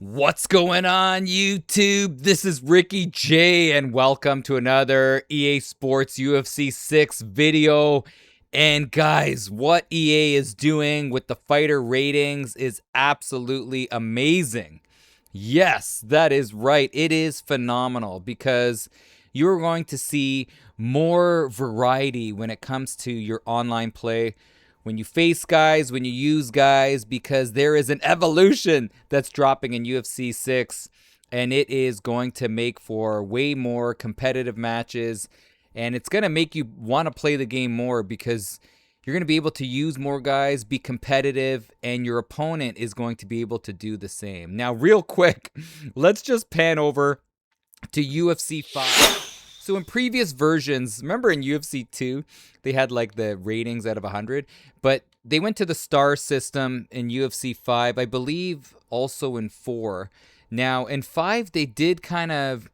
What's going on, YouTube? This is Ricky J, and welcome to another EA Sports UFC 6 video. And guys, what EA is doing with the fighter ratings is absolutely amazing. Yes, that is right. It is phenomenal because you're going to see more variety when it comes to your online play, when you face guys, when you use guys, because there is an evolution that's dropping in UFC 6, and it is going to make for way more competitive matches, and it's going to make you want to play the game more because you're going to be able to use more guys, be competitive, and your opponent is going to be able to do the same. Now, real quick, let's just pan over to UFC 5. So in previous versions, remember in UFC 2, they had like the ratings out of 100, but they went to the star system in UFC 5, I believe also in 4. Now in 5, they did kind of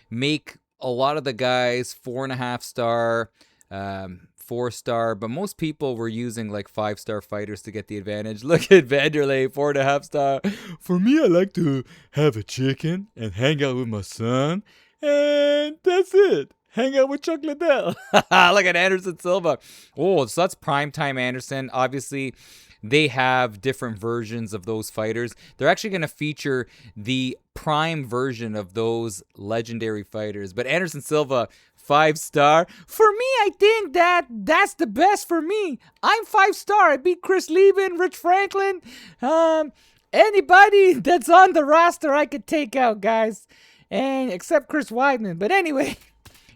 make a lot of the guys 4.5 star, 4-star, but most people were using like 5-star fighters to get the advantage. Look at Vanderlei, 4.5 star. For me, I like to have a chicken and hang out with my son. And that's it. Hang out with Chuck Liddell. Look at Anderson Silva. Oh, so that's primetime Anderson. Obviously, they have different versions of those fighters. They're actually going to feature the prime version of those legendary fighters. But Anderson Silva, 5-star. For me, I think that's the best for me. I'm 5-star. I beat Chris Lieben, Rich Franklin. Anybody that's on the roster, I could take out, guys. And except Chris Weidman. But anyway,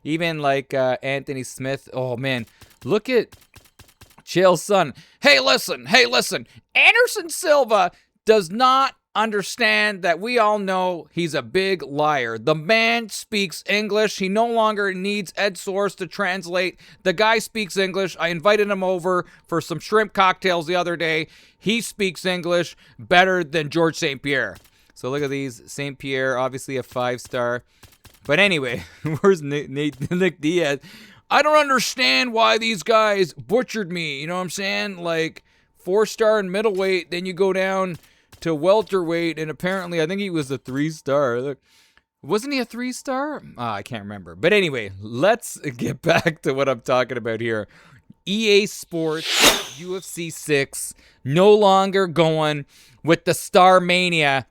even like Anthony Smith. Oh, man. Look at Chael's son. Hey, listen. Anderson Silva does not understand that we all know he's a big liar. The man speaks English. He no longer needs Ed Source to translate. The guy speaks English. I invited him over for some shrimp cocktails the other day. He speaks English better than George St. Pierre. So look at these. St. Pierre, obviously a 5-star. But anyway, where's Nick Diaz? I don't understand why these guys butchered me. You know what I'm saying? Like 4-star in middleweight, then you go down to welterweight, and apparently I think he was a 3-star. Look, wasn't he a 3-star? I can't remember. But anyway, let's get back to what I'm talking about here. EA Sports UFC 6 no longer going with the Star Mania.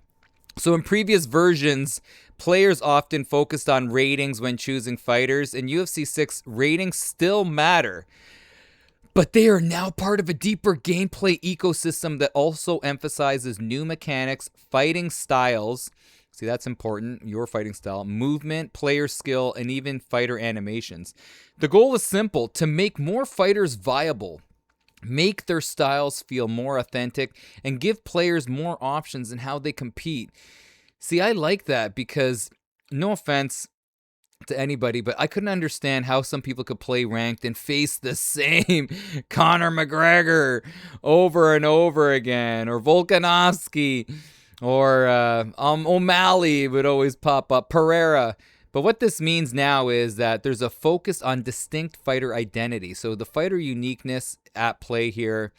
So in previous versions, players often focused on ratings when choosing fighters. In UFC 6, ratings still matter, but they are now part of a deeper gameplay ecosystem that also emphasizes new mechanics, fighting styles. See, that's important. Your fighting style, movement, player skill, and even fighter animations. The goal is simple: to make more fighters viable, make their styles feel more authentic, and give players more options in how they compete. See, I like that because, no offense to anybody, but I couldn't understand how some people could play ranked and face the same Conor McGregor over and over again, or Volkanovski, or O'Malley would always pop up, Pereira. But what this means now is that there's a focus on distinct fighter identity. So the fighter uniqueness at play here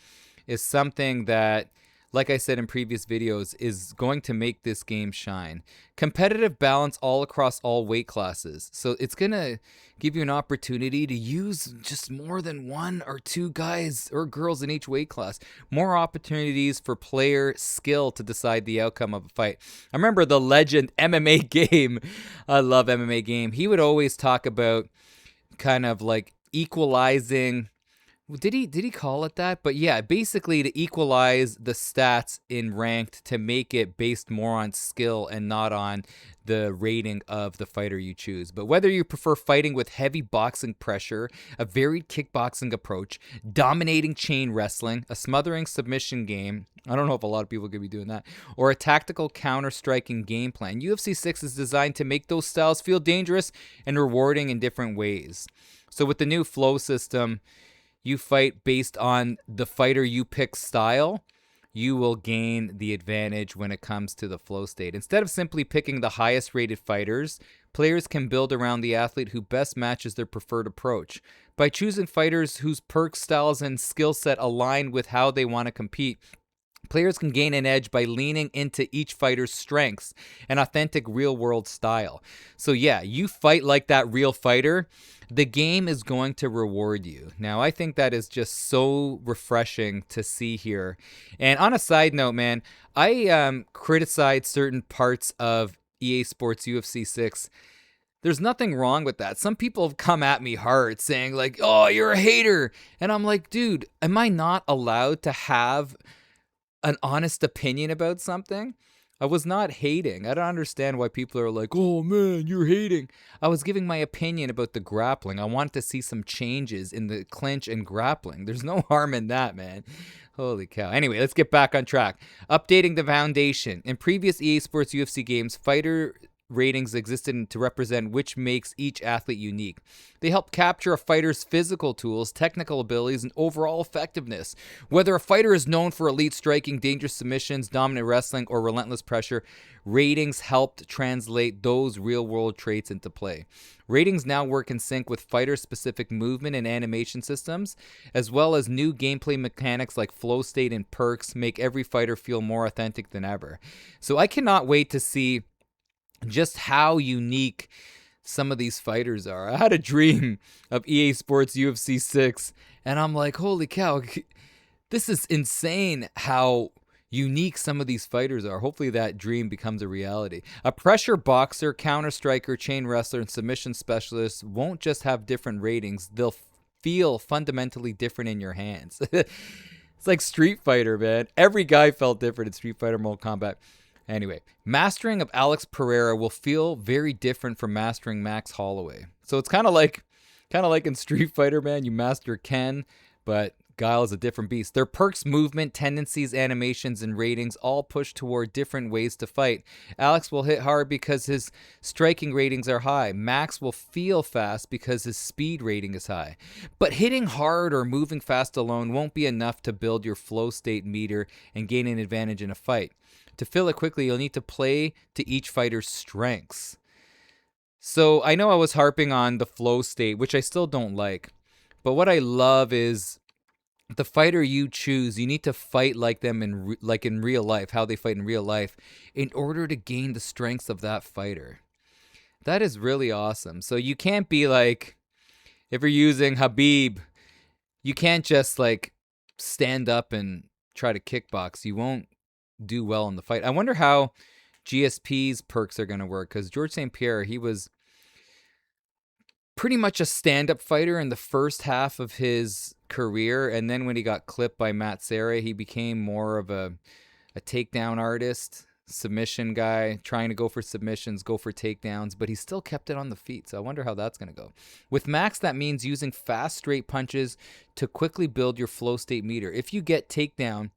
is something that, like I said in previous videos, is going to make this game shine. Competitive balance all across all weight classes. So it's going to give you an opportunity to use just more than 1 or 2 guys or girls in each weight class. More opportunities for player skill to decide the outcome of a fight. I remember the legend MMA Game. I love MMA Game. He would always talk about kind of like equalizing. Did he call it that? But yeah, basically to equalize the stats in ranked to make it based more on skill and not on the rating of the fighter you choose. But whether you prefer fighting with heavy boxing pressure, a varied kickboxing approach, dominating chain wrestling, a smothering submission game, I don't know if a lot of people could be doing that, or a tactical counter-striking game plan, UFC 6 is designed to make those styles feel dangerous and rewarding in different ways. So with the new flow system, you fight based on the fighter you pick style, you will gain the advantage when it comes to the flow state. Instead of simply picking the highest rated fighters, players can build around the athlete who best matches their preferred approach. By choosing fighters whose perk styles and skill set align with how they want to compete, Players can gain an edge by leaning into each fighter's strengths and authentic real-world style. So yeah, you fight like that real fighter, the game is going to reward you. Now, I think that is just so refreshing to see here. And on a side note, man, I criticized certain parts of EA Sports UFC 6. There's nothing wrong with that. Some people have come at me hard saying like, oh, you're a hater. And I'm like, dude, am I not allowed to have an honest opinion about something? I was not hating. I don't understand why people are like, oh man, you're hating. I was giving my opinion about the grappling. I wanted to see some changes in the clinch and grappling. There's no harm in that, man. Holy cow. Anyway, let's get back on track. Updating the foundation. In previous EA Sports UFC games, fighter ratings existed to represent which makes each athlete unique. They help capture a fighter's physical tools, technical abilities, and overall effectiveness. Whether a fighter is known for elite striking, dangerous submissions, dominant wrestling, or relentless pressure, ratings helped translate those real-world traits into play. Ratings now work in sync with fighter-specific movement and animation systems, as well as new gameplay mechanics like flow state and perks make every fighter feel more authentic than ever. So I cannot wait to see just how unique some of these fighters are. I had a dream of EA Sports UFC 6, and I'm like, holy cow, this is insane how unique some of these fighters are. Hopefully that dream becomes a reality. A pressure boxer, counter striker, chain wrestler, and submission specialist won't just have different ratings, they'll feel fundamentally different in your hands. It's like Street Fighter, man. Every guy felt different in Street Fighter Mortal Kombat. Anyway, mastering of Alex Pereira will feel very different from mastering Max Holloway. So it's kind of like in Street Fighter, man, you master Ken, but Guile is a different beast. Their perks, movement, tendencies, animations, and ratings all push toward different ways to fight. Alex will hit hard because his striking ratings are high. Max will feel fast because his speed rating is high. But hitting hard or moving fast alone won't be enough to build your flow state meter and gain an advantage in a fight. To fill it quickly, you'll need to play to each fighter's strengths. So I know I was harping on the flow state, which I still don't like. But what I love is the fighter you choose, you need to fight like them in real life, how they fight in real life, in order to gain the strengths of that fighter. That is really awesome. So you can't be like, if you're using Habib, you can't just like stand up and try to kickbox. You won't do well in the fight. I wonder how GSP's perks are going to work, because George St. Pierre, he was pretty much a stand-up fighter in the first half of his career, and then when he got clipped by Matt Serra, he became more of a takedown artist, submission guy, trying to go for submissions, go for takedowns, but he still kept it on the feet. So I wonder how that's going to go. With Max, that means using fast, straight punches to quickly build your flow state meter. If you get takedown,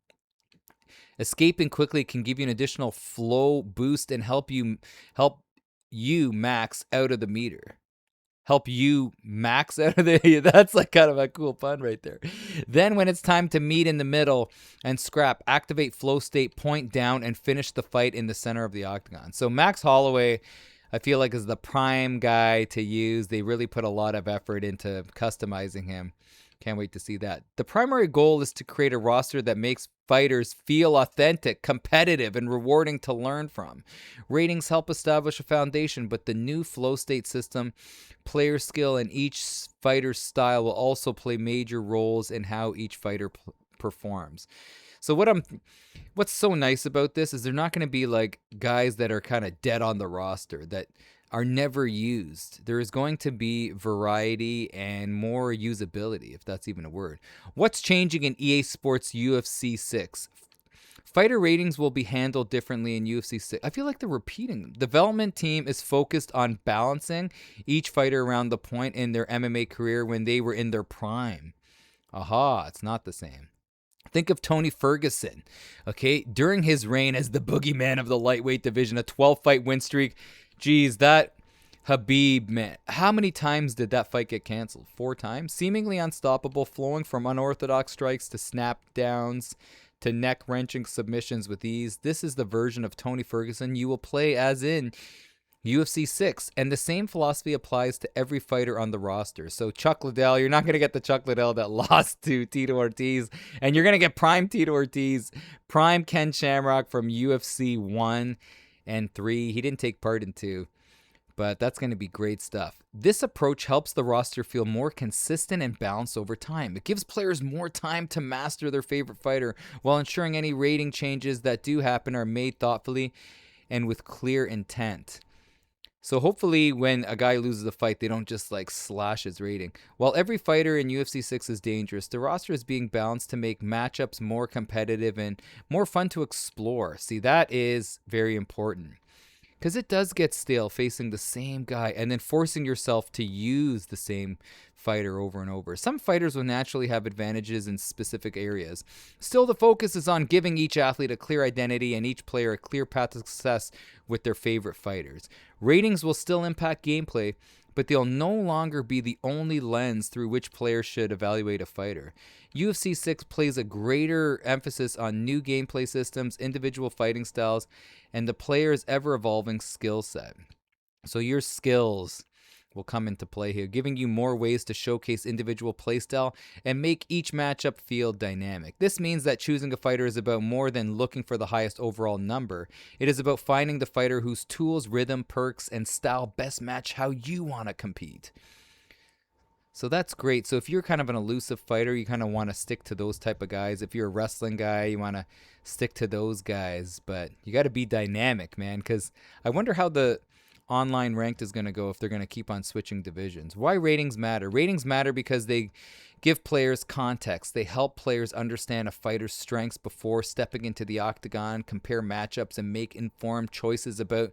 escaping quickly can give you an additional flow boost and help you max out of the meter. Help you max out of the... That's like kind of a cool pun right there. Then when it's time to meet in the middle and scrap, activate flow state, point down, and finish the fight in the center of the octagon. So Max Holloway, I feel like, is the prime guy to use. They really put a lot of effort into customizing him. Can't wait to see that. The primary goal is to create a roster that makes fighters feel authentic, competitive, and rewarding to learn from. Ratings help establish a foundation, but the new flow state system, player skill, and each fighter's style will also play major roles in how each fighter performs. So what's so nice about this is they're not going to be like guys that are kind of dead on the roster, that are never used. There is going to be variety and more usability, if that's even a word. What's changing in EA Sports UFC 6? Fighter ratings will be handled differently in UFC 6. I feel like they're repeating them. The development team is focused on balancing each fighter around the point in their MMA career when they were in their prime. Aha, it's not the same. Think of Tony Ferguson, okay? During his reign as the boogeyman of the lightweight division, a 12-fight win streak. Geez, that Habib, man, how many times did that fight get canceled? 4 times? Seemingly unstoppable, flowing from unorthodox strikes to snap downs to neck-wrenching submissions with ease. This is the version of Tony Ferguson you will play as in UFC 6, and the same philosophy applies to every fighter on the roster. So Chuck Liddell, you're not going to get the Chuck Liddell that lost to Tito Ortiz, and you're going to get prime Tito Ortiz, prime Ken Shamrock from UFC 1 and 3. He didn't take part in 2, but that's going to be great stuff. This approach helps the roster feel more consistent and balanced over time. It gives players more time to master their favorite fighter while ensuring any rating changes that do happen are made thoughtfully and with clear intent. So hopefully when a guy loses a fight, they don't just like slash his rating. While every fighter in UFC 6 is dangerous, the roster is being balanced to make matchups more competitive and more fun to explore. See, that is very important. Because it does get stale facing the same guy and then forcing yourself to use the same fighter over and over. Some fighters will naturally have advantages in specific areas. Still, the focus is on giving each athlete a clear identity and each player a clear path to success with their favorite fighters. Ratings will still impact gameplay, but they'll no longer be the only lens through which players should evaluate a fighter. UFC 6 plays a greater emphasis on new gameplay systems, individual fighting styles, and the player's ever-evolving skill set. So your skills will come into play here, giving you more ways to showcase individual playstyle and make each matchup feel dynamic. This means that choosing a fighter is about more than looking for the highest overall number. It is about finding the fighter whose tools, rhythm, perks, and style best match how you want to compete. So that's great. So if you're kind of an elusive fighter, you kind of want to stick to those type of guys. If you're a wrestling guy, you want to stick to those guys. But you got to be dynamic, man, because I wonder how the online ranked is going to go if they're going to keep on switching divisions. Why ratings matter? Ratings matter because they give players context. They help players understand a fighter's strengths before stepping into the octagon, compare matchups, and make informed choices about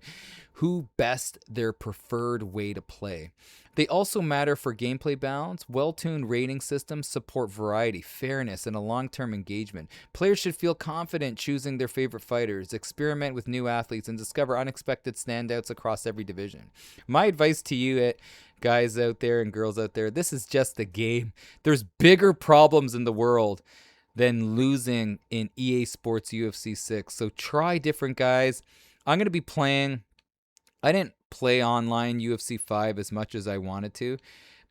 who best their preferred way to play. They also matter for gameplay balance. Well-tuned rating systems support variety, fairness, and a long-term engagement. Players should feel confident choosing their favorite fighters, experiment with new athletes, and discover unexpected standouts across every division. My advice to you, guys out there and girls out there, this is just a game. There's bigger problems in the world than losing in EA Sports UFC 6. So try different guys. I'm going to be playing. I didn't play online UFC 5 as much as I wanted to,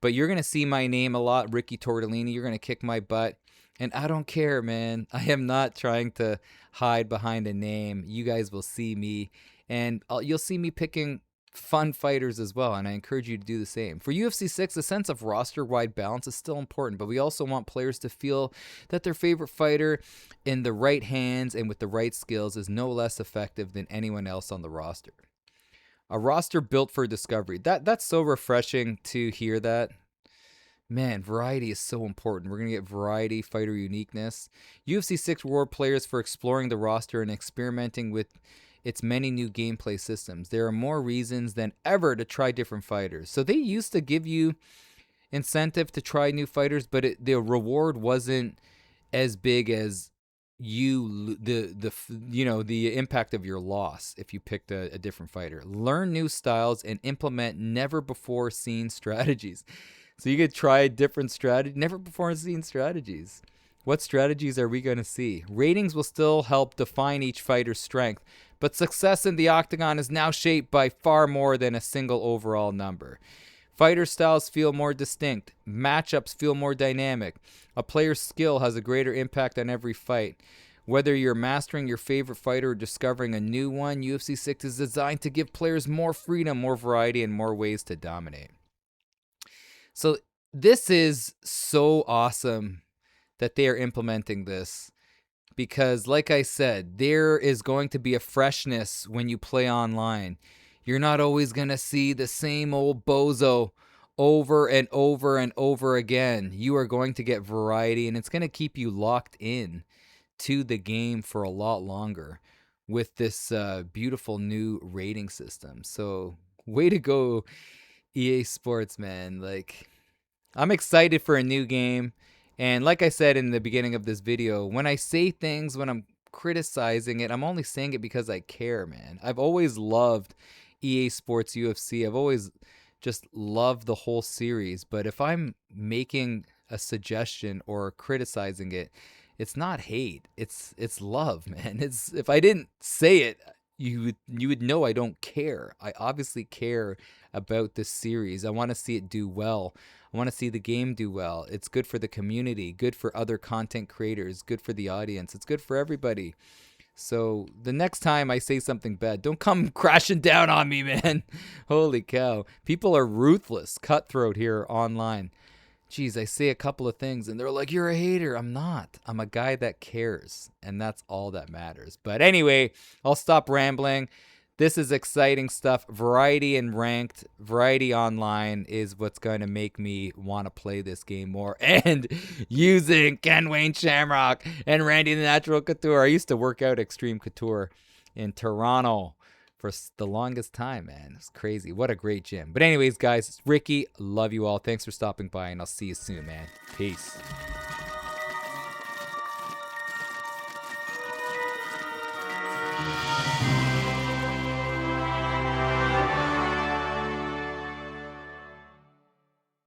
but you're going to see my name a lot, Ricky Tortellini. You're going to kick my butt, and I don't care, man. I am not trying to hide behind a name. You guys will see me, and you'll see me picking fun fighters as well, and I encourage you to do the same. For UFC 6, a sense of roster-wide balance is still important, but we also want players to feel that their favorite fighter in the right hands and with the right skills is no less effective than anyone else on the roster. A roster built for discovery. That's so refreshing to hear that. Man, variety is so important. We're going to get variety, fighter uniqueness. UFC 6 reward players for exploring the roster and experimenting with its many new gameplay systems. There are more reasons than ever to try different fighters. So they used to give you incentive to try new fighters, but the reward wasn't as big as the impact of your loss if you picked a different fighter. Learn new styles and implement never before seen strategies. So you could try different never before seen strategies. What strategies are we going to see? Ratings will still help define each fighter's strength, but success in the octagon is now shaped by far more than a single overall number. Fighter styles feel more distinct. Matchups feel more dynamic. A player's skill has a greater impact on every fight. Whether you're mastering your favorite fighter or discovering a new one, UFC 6 is designed to give players more freedom, more variety, and more ways to dominate. So this is so awesome that they are implementing this, because like I said, there is going to be a freshness when you play online. You're not always going to see the same old bozo over and over and over again. You are going to get variety, and it's going to keep you locked in to the game for a lot longer with this beautiful new rating system. So way to go, EA Sports, man. Like, I'm excited for a new game. And like I said in the beginning of this video, when I say things, when I'm criticizing it, I'm only saying it because I care, man. I've always loved EA Sports UFC. I've always just loved the whole series. But if I'm making a suggestion or criticizing it, it's not hate. It's love, man. If I didn't say it, you would know I don't care. I obviously care about this series. I want to see it do well. I want to see the game do well. It's good for the community, good for other content creators, good for the audience. It's good for everybody. So the next time I say something bad, don't come crashing down on me, man. Holy cow. People are ruthless, cutthroat here online. Geez, I say a couple of things and they're like, you're a hater. I'm not. I'm a guy that cares. And that's all that matters. But anyway, I'll stop rambling. This is exciting stuff. Variety and ranked, variety online is what's going to make me want to play this game more. And using Ken Wayne Shamrock and Randy the Natural Couture. I used to work out Extreme Couture in Toronto for the longest time, man. It's crazy. What a great gym. But anyways, guys, it's Ricky. Love you all. Thanks for stopping by, and I'll see you soon, man. Peace.